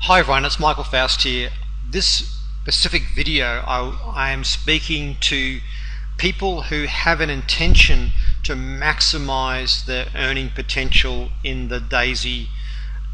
Hi everyone, it's Michael Faust here. This specific video I am speaking to people who have an intention to maximize their earning potential in the DAISY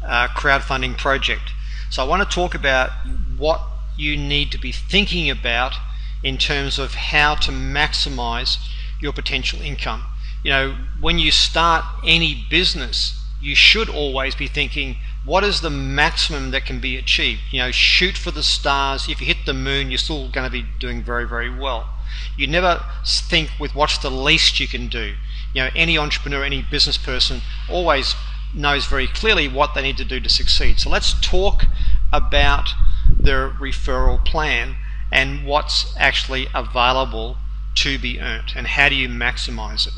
crowdfunding project. So I want to talk about what you need to be thinking about in terms of how to maximize your potential income. You know, when you start any business, you should always be thinking, what is the maximum that can be achieved? You know, shoot for the stars. If you hit the moon, you're still going to be doing very, very well. You never think with what's the least you can do. You know, any entrepreneur, any business person always knows very clearly what they need to do to succeed. So let's talk about the referral plan and what's actually available to be earned and how do you maximize it.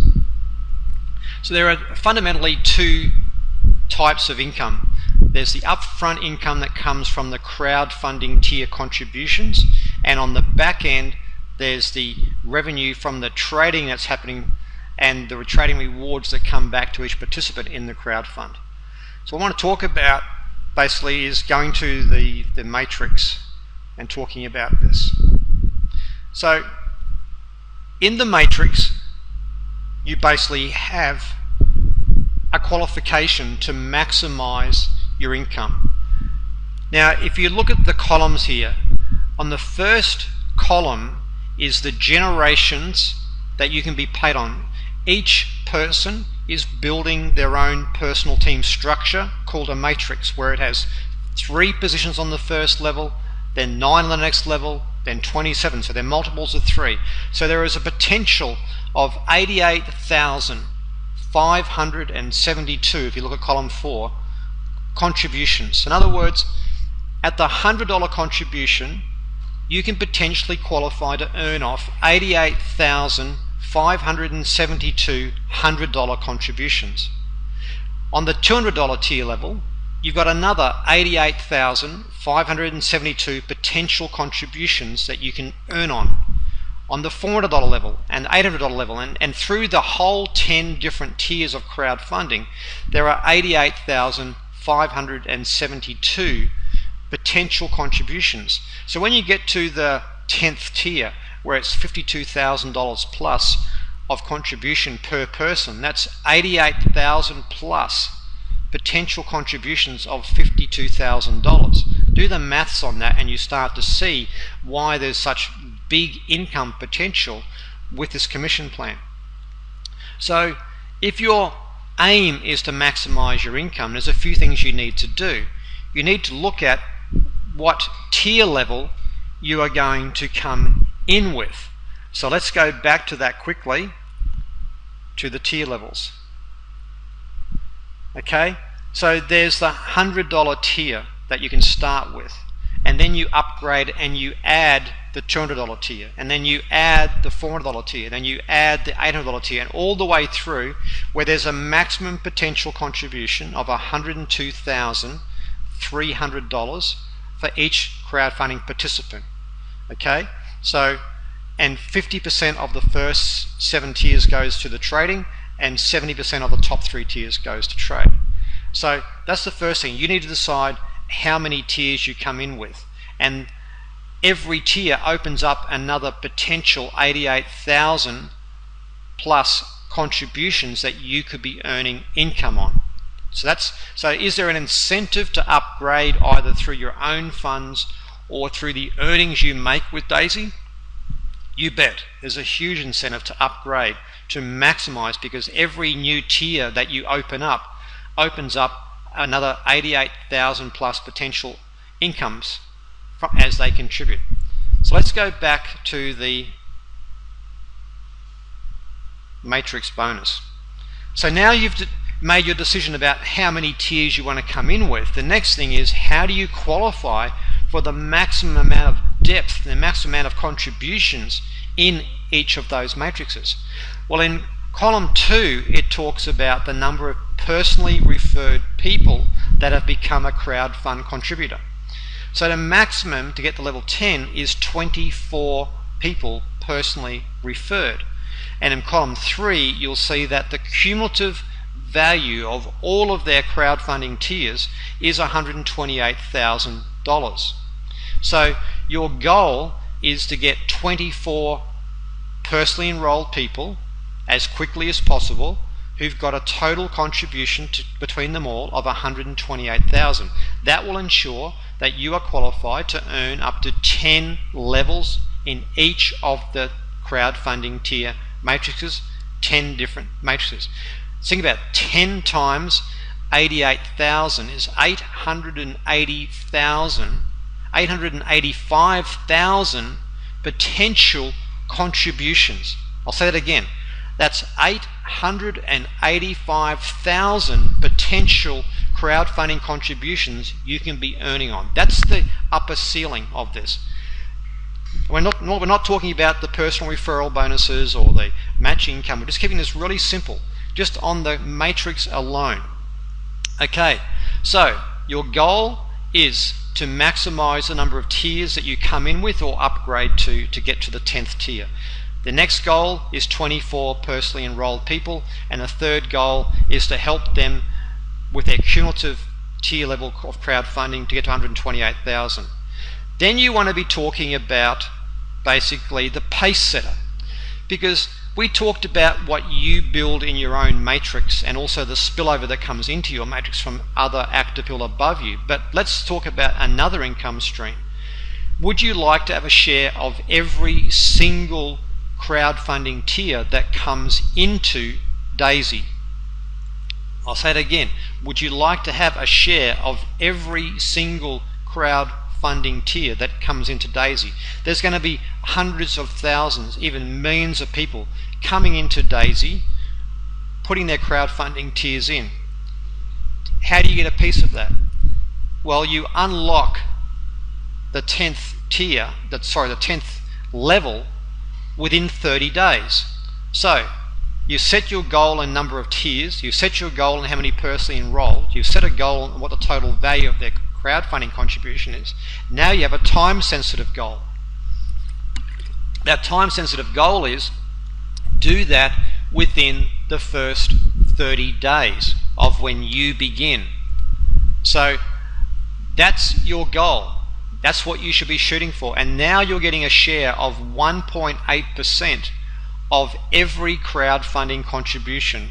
So there are fundamentally two types of income. There's the upfront income that comes from the crowdfunding tier contributions, and on the back end there's the revenue from the trading that's happening and the trading rewards that come back to each participant in the crowdfund. So what I want to talk about basically is going to the matrix and talking about this. So in the matrix you basically have a qualification to maximize your income. Now if you look at the columns here, on the first column is the generations that you can be paid on. Each person is building their own personal team structure called a matrix, where it has 3 positions on the first level, then 9 on the next level, then 27, so they're multiples of 3. So there is a potential of 88,572 if you look at column 4 contributions. In other words, at the $100 contribution you can potentially qualify to earn off 88,572 $100 contributions. On the $200 tier level you've got another 88,572 potential contributions that you can earn on the $400 level and $800 level, and through the whole 10 different tiers of crowdfunding there are 88,572 potential contributions. So when you get to the 10th tier, where it's $52,000 plus of contribution per person, that's 88,000 plus potential contributions of $52,000. Do the maths on that and you start to see why there's such big income potential with this commission plan. So if your aim is to maximize your income, there's a few things you need to do. You need to look at what tier level you are going to come in with. So let's go back to that quickly, to the tier levels. Okay, so there's the $100 tier that you can start with, and then you upgrade and you add the $200 tier, and then you add the $400 tier, then you add the $800 tier, and all the way through where there's a maximum potential contribution of $102,300 for each crowdfunding participant. Okay, so and 50% of the first 7 tiers goes to the trading, and 70% of the top 3 tiers goes to trade. So that's the first thing. You need to decide how many tiers you come in with, and every tier opens up another potential 88,000 plus contributions that you could be earning income on. So is there an incentive to upgrade either through your own funds or through the earnings you make with DAISY? You bet. There's a huge incentive to upgrade, to maximize, because every new tier that you open up opens up another 88,000 plus potential incomes as they contribute. So let's go back to the matrix bonus. So now you've made your decision about how many tiers you want to come in with. The next thing is, how do you qualify for the maximum amount of depth, the maximum amount of contributions in each of those matrices? Well, in column 2 it talks about the number of personally referred people that have become a crowdfund contributor. So the maximum to get to level 10 is 24 people personally referred. And in column 3 you'll see that the cumulative value of all of their crowdfunding tiers is $128,000. So your goal is to get 24 personally enrolled people as quickly as possible who've got a total contribution between them all of $128,000. That will ensure that you are qualified to earn up to 10 levels in each of the crowdfunding tier matrices, 10 different matrices. Think about 10 times 88,000 is 885,000 potential contributions. I'll say that again. That's 885,000 potential crowdfunding contributions you can be earning on. That's the upper ceiling of this. We're not talking about the personal referral bonuses or the matching income. We're just keeping this really simple, just on the matrix alone. Okay, so your goal is to maximize the number of tiers that you come in with or upgrade to get to the 10th tier. The next goal is 24 personally enrolled people, and the third goal is to help them with their cumulative tier level of crowdfunding to get to 128,000. Then you want to be talking about basically the pace setter, because we talked about what you build in your own matrix and also the spillover that comes into your matrix from other active people above you. But let's talk about another income stream. Would you like to have a share of every single crowdfunding tier that comes into Daisy? I'll say it again. Would you like to have a share of every single crowdfunding tier that comes into Daisy? There's going to be hundreds of thousands, even millions of people coming into Daisy, putting their crowdfunding tiers in. How do you get a piece of that? Well, you unlock the 10th tier, the 10th level within 30 days. So you set your goal in number of tiers, you set your goal in how many personally enrolled, you set a goal on what the total value of their crowdfunding contribution is. Now you have a time sensitive goal. That time sensitive goal is do that within the first 30 days of when you begin. So that's your goal. That's what you should be shooting for. And now you're getting a share of 1.8% of every crowdfunding contribution.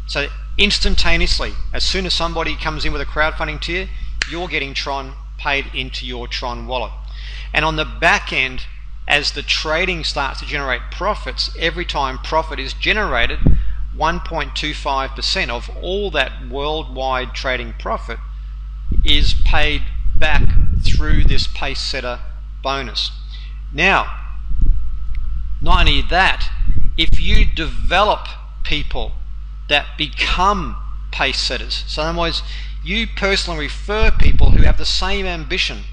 So instantaneously, as soon as somebody comes in with a crowdfunding tier, you're getting Tron paid into your Tron wallet. And on the back end, as the trading starts to generate profits, every time profit is generated, 1.25% of all that worldwide trading profit is paid back through this pace setter bonus. Now, not only that, if you develop people that become pace setters, so in other words, you personally refer people who have the same ambition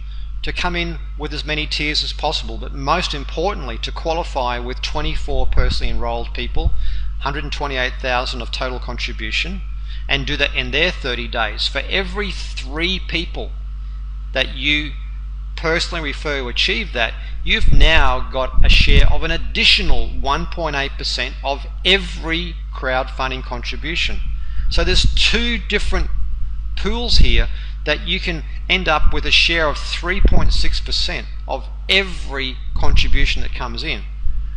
to come in with as many tiers as possible, but most importantly to qualify with 24 personally enrolled people, 128,000 of total contribution, and do that in their 30 days. For every 3 people that you personally refer to achieve that, you've now got a share of an additional 1.8% of every crowdfunding contribution. So there's 2 different pools here that you can end up with a share of 3.6% of every contribution that comes in.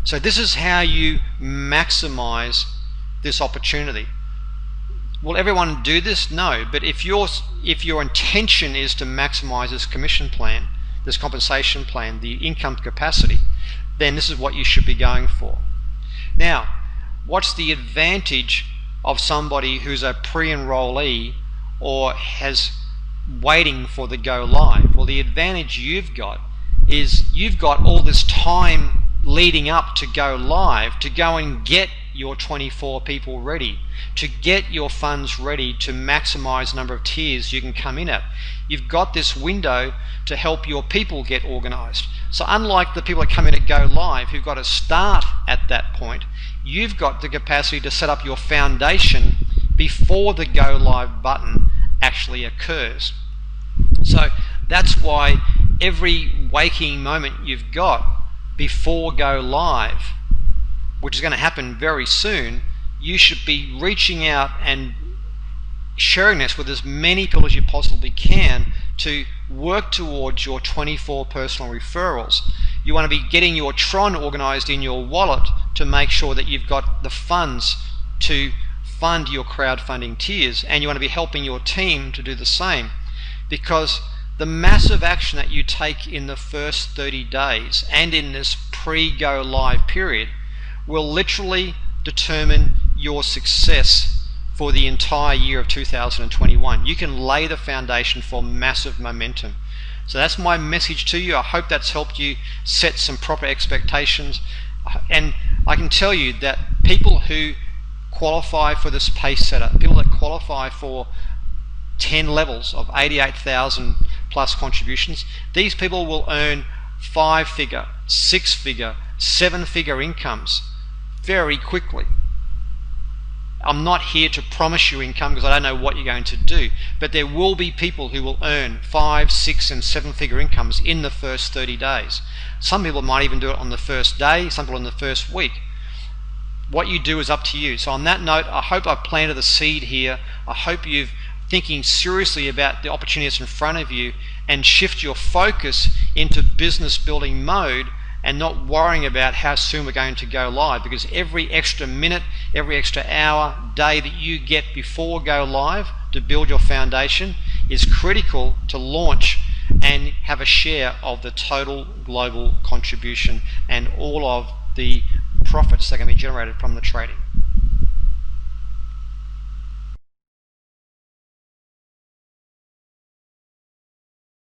So this is how you maximize this opportunity. Will everyone do this? No, but if your intention is to maximize this commission plan, this compensation plan, the income capacity, then this is what you should be going for. Now, what's the advantage of somebody who's a pre-enrollee or has waiting for the go live? Well, the advantage you've got is you've got all this time leading up to go live to go and get your 24 people ready, to get your funds ready to maximize the number of tiers you can come in at. You've got this window to help your people get organized. So unlike the people that come in at go live who've got to start at that point, you've got the capacity to set up your foundation before the go live button actually occurs. So that's why every waking moment you've got before go live, which is going to happen very soon, you should be reaching out and sharing this with as many people as you possibly can to work towards your 24 personal referrals. You want to be getting your Tron organized in your wallet to make sure that you've got the funds to fund your crowdfunding tiers, and you want to be helping your team to do the same, because the massive action that you take in the first 30 days and in this pre-go live period will literally determine your success for the entire year of 2021. You can lay the foundation for massive momentum. So that's my message to you. I hope that's helped you set some proper expectations. And I can tell you that people who qualify for this pace setter, people that qualify for 10 levels of 88,000 plus contributions, these people will earn 5-figure, 6-figure, 7-figure incomes very quickly. I'm not here to promise you income because I don't know what you're going to do, but there will be people who will earn 5, 6 and 7-figure incomes in the first 30 days. Some people might even do it on the first day, some people in the first week. What you do is up to you. So on that note, I hope I've planted the seed here. I hope you're thinking seriously about the opportunities in front of you and shift your focus into business building mode and not worrying about how soon we're going to go live, because every extra minute, every extra hour, day that you get before go live to build your foundation is critical to launch and have a share of the total global contribution and all of the profits that can be generated from the trading.